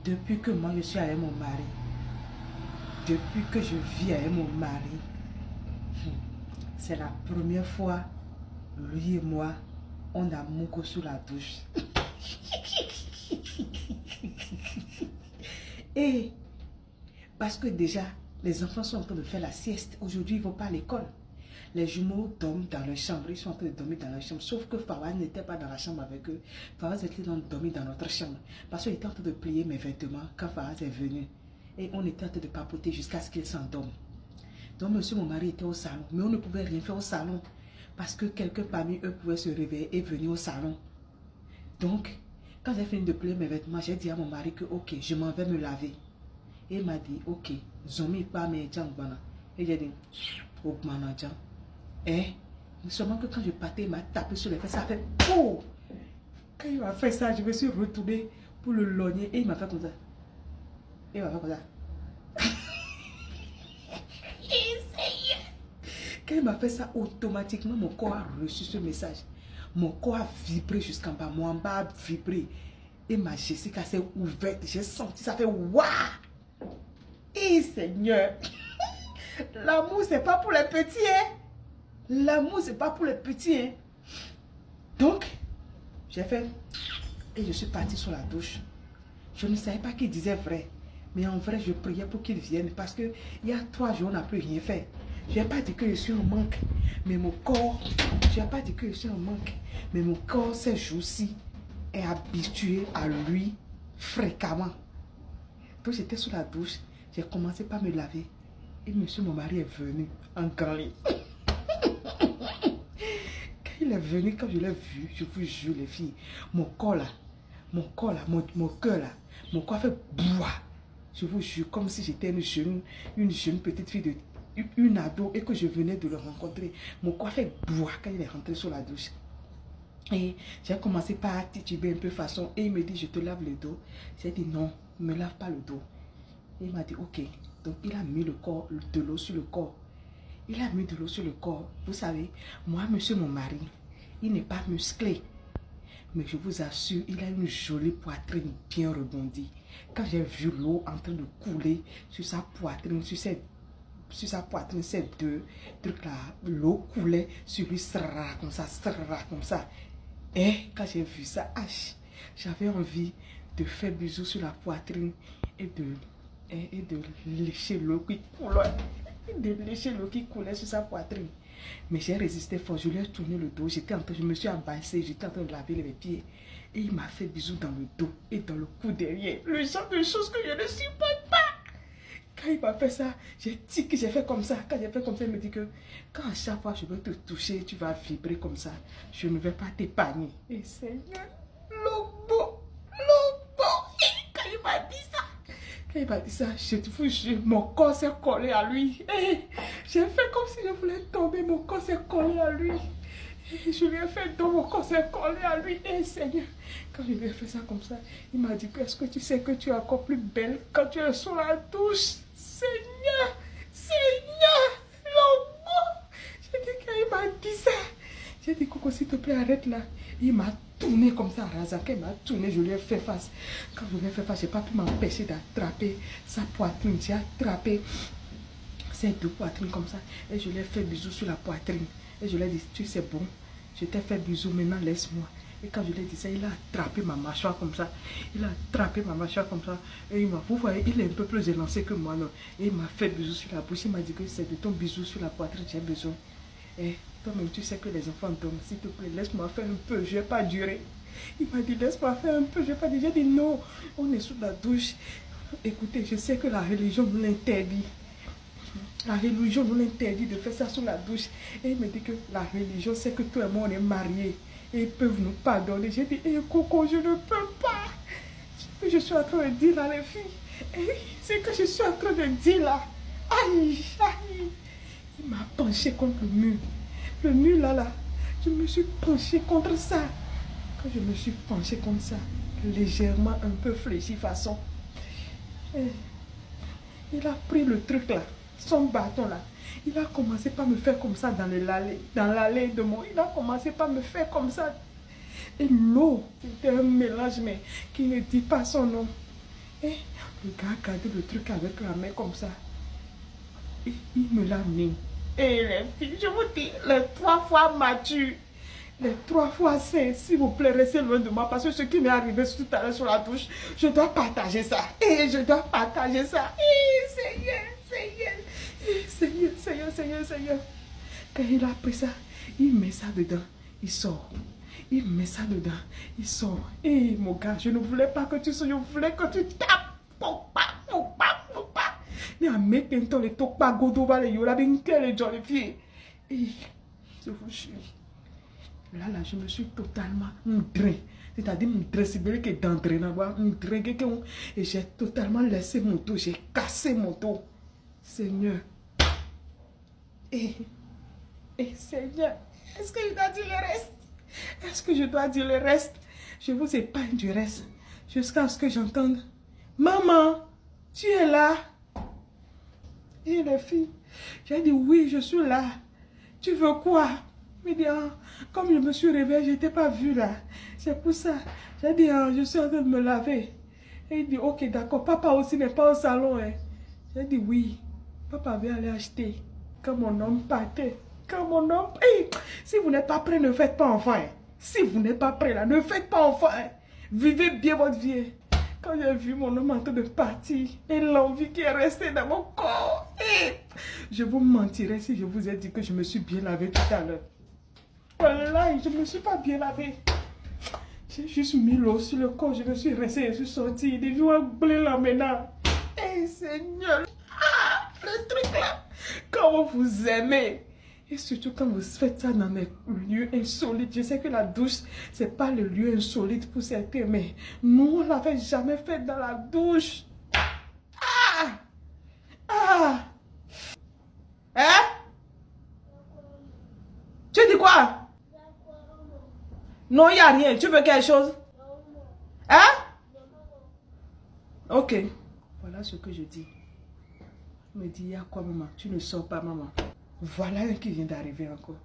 Depuis que moi je suis avec mon mari, depuis que je vis avec mon mari, c'est la première fois, lui et moi, on a mougo sous la douche. Et parce que déjà, les enfants sont en train de faire la sieste. Aujourd'hui, ils ne vont pas à l'école. Les jumeaux dorment dans leur chambre. Ils sont en train de dormir dans leur chambre. Sauf que Fawaz n'était pas dans la chambre avec eux. Fawaz était dormi dans notre chambre. Parce qu'il était en train de plier mes vêtements quand Fawaz est venu. Et on était en train de papoter jusqu'à ce qu'il s'endorme. Donc, monsieur, mon mari était au salon. Mais on ne pouvait rien faire au salon. Parce que quelqu'un parmi eux pouvait se réveiller et venir au salon. Donc, quand j'ai fini de plier mes vêtements, j'ai dit à mon mari que, ok, je m'en vais me laver. Et il m'a dit, ok, zomi pas mes jambes. Et j'ai dit, oh, manager. Et seulement que quand je partais, il m'a tapé sur les fesses, ça a fait oh! Quand il m'a fait ça, je me suis retournée pour le logner et il m'a fait comme ça. Et il m'a fait comme ça. Quand il m'a fait ça, automatiquement, mon corps a reçu ce message. Mon corps a vibré jusqu'en bas. Mon bas a vibré. Et ma Jessica s'est ouverte. J'ai senti ça fait waouh! Et Seigneur! L'amour, c'est pas pour les petits, hein? L'amour, c'est pas pour les petits, hein? Donc, j'ai fait... Et je suis partie sur la douche. Je ne savais pas qu'il disait vrai. Mais en vrai, je priais pour qu'il vienne. Parce que il y a 3 jours, on n'a plus rien fait. Je n'ai pas dit que je suis en manque. Mais mon corps... Je n'ai pas dit que je suis en manque. Mais mon corps, ces jours-ci, est habitué à lui fréquemment. Donc, j'étais sous la douche. J'ai commencé par me laver. Et monsieur, mon mari, est venu en grand lit. Quand il est venu, quand je l'ai vu, je vous jure, les filles, mon corps là, mon cœur là, mon corps fait boua. Je vous jure, comme si j'étais une jeune petite fille, une ado, et que je venais de le rencontrer. Mon corps fait boua quand il est rentré sur la douche. Et j'ai commencé par tituber un peu façon, et il me dit, je te lave le dos. J'ai dit, non, ne me lave pas le dos. Et il m'a dit, ok. Donc, il a mis de l'eau sur le corps. Il a mis de l'eau sur le corps. Vous savez, moi, monsieur mon mari, il n'est pas musclé. Mais je vous assure, il a une jolie poitrine bien rebondie. Quand j'ai vu l'eau en train de couler sur sa poitrine, sur sa poitrine, ces 2 trucs-là, l'eau coulait sur lui, comme ça. Et quand j'ai vu ça, j'avais envie de faire bisous sur la poitrine et de lécher l'eau qui coulait. Sur sa poitrine. Mais j'ai résisté fort, je lui ai tourné le dos, je me suis embassée, j'étais en train de laver mes pieds. Et il m'a fait bisous dans le dos et dans le cou derrière. Le genre de choses que je ne supporte pas. Quand il m'a fait ça, j'ai fait comme ça. Quand j'ai fait comme ça, il me dit que quand à chaque fois je veux te toucher, tu vas vibrer comme ça. Je ne vais pas t'épargner. Et Seigneur, Lobo. Quand il m'a dit ça, je te vous jure, mon corps s'est collé à lui. J'ai fait comme si je voulais tomber, mon corps s'est collé à lui. Et je lui ai fait donc mon corps s'est collé à lui. Et Seigneur, quand je lui ai fait ça comme ça, il m'a dit, est-ce que tu sais que tu es encore plus belle quand tu es sur la douche? Seigneur, Lobo. J'ai dit, quand il m'a dit ça, j'ai dit, Coco, s'il te plaît, arrête là. Il m'a tourné comme ça, Razak, il m'a tourné, je lui ai fait face. Quand je lui ai fait face, je n'ai pas pu m'empêcher d'attraper sa poitrine. J'ai attrapé ses 2 poitrines comme ça. Et je lui ai fait bisous sur la poitrine. Et je lui ai dit, tu sais bon, je t'ai fait bisous, maintenant laisse-moi. Et quand je lui ai dit ça, il a attrapé ma mâchoire comme ça. Et vous voyez, il est un peu plus élancé que moi. Non. Et il m'a fait bisous sur la bouche. Il m'a dit que c'est de ton bisou sur la poitrine, j'ai besoin. Et toi-même, tu sais que les enfants dorment. S'il te plaît, laisse-moi faire un peu. Je ne vais pas durer. Il m'a dit, laisse-moi faire un peu. Je ne vais pas durer. J'ai dit, non, on est sous la douche. Écoutez, je sais que la religion nous l'interdit. La religion nous l'interdit de faire ça sous la douche. Et il me dit que la religion sait que toi et moi, on est mariés. Et ils peuvent nous pardonner. J'ai dit, Coco, je ne peux pas. Ce que je suis en train de dire là, les filles. C'est que je suis en train de dire là. Aïe. Il m'a penché contre le mur. Le mur là. Je me suis penché contre ça. Quand je me suis penché contre ça, légèrement un peu fléchi façon. Il a pris le truc là, son bâton là. Il a commencé par me faire comme ça dans l'allée de mon... Il a commencé par me faire comme ça. Et l'eau, c'était un mélange, mais qui ne dit pas son nom. Et le gars a gardé le truc avec la main comme ça. Il me l'a mis. Et les filles, je vous dis, les 3 fois mature, les 3 fois sain, s'il vous plaît, restez loin de moi. Parce que ce qui m'est arrivé tout à l'heure sur la douche, je dois partager ça. Et je dois partager ça. Et Seigneur, Seigneur, Seigneur, Seigneur, Seigneur, Seigneur. Quand il a pris ça, il met ça dedans, il sort. Il met ça dedans, il sort. Et mon gars, je ne voulais pas que tu sois, je voulais que tu tapes. Ni a mec qui le toque pas godo va le yola bien quel jolly fille. Et je vous jure. Là, je me suis totalement m'drain. C'est-à-dire m'drain, c'est bien que d'entraîner là-bas, m'drain quelqu'un. Et j'ai totalement laissé mon dos, j'ai cassé mon dos. Seigneur. Et Seigneur, est-ce que je dois dire le reste? Est-ce que je dois dire le reste? Je vous épargne du reste. Jusqu'à ce que j'entende. Maman, tu es là? Et les filles, j'ai dit oui, je suis là. Tu veux quoi? Il me dit, ah, comme je me suis réveillée, je n'étais pas vue là. C'est pour ça. J'ai dit, ah, je suis en train de me laver. Et il dit, ok, d'accord. Papa aussi n'est pas au salon. Hein. J'ai dit oui. Papa avait allé acheter. Quand mon homme partait. Quand mon homme... Hey, si vous n'êtes pas prêt, ne faites pas enfant. Hein. Si vous n'êtes pas prêt là, ne faites pas enfant. Hein. Vivez bien votre vie. Quand j'ai vu mon homme en train de partir et l'envie qui est restée dans mon corps, je vous mentirais si je vous ai dit que je me suis bien lavé tout à l'heure. Voilà, je ne me suis pas bien lavé. J'ai juste mis l'eau sur le corps, je me suis restée, je suis sortie. Des vieux blés là maintenant. Seigneur, le truc là, quand vous aimez. Et surtout quand vous faites ça dans des lieux insolites. Je sais que la douche, c'est pas le lieu insolite pour certains, mais nous, on ne l'avait jamais fait dans la douche. Hein? Tu dis quoi? Non, il n'y a rien. Tu veux quelque chose? Hein? Ok. Voilà ce que je dis. Il me dit, il y a quoi, maman? Tu ne sors pas, maman. Voilà un qui vient d'arriver encore.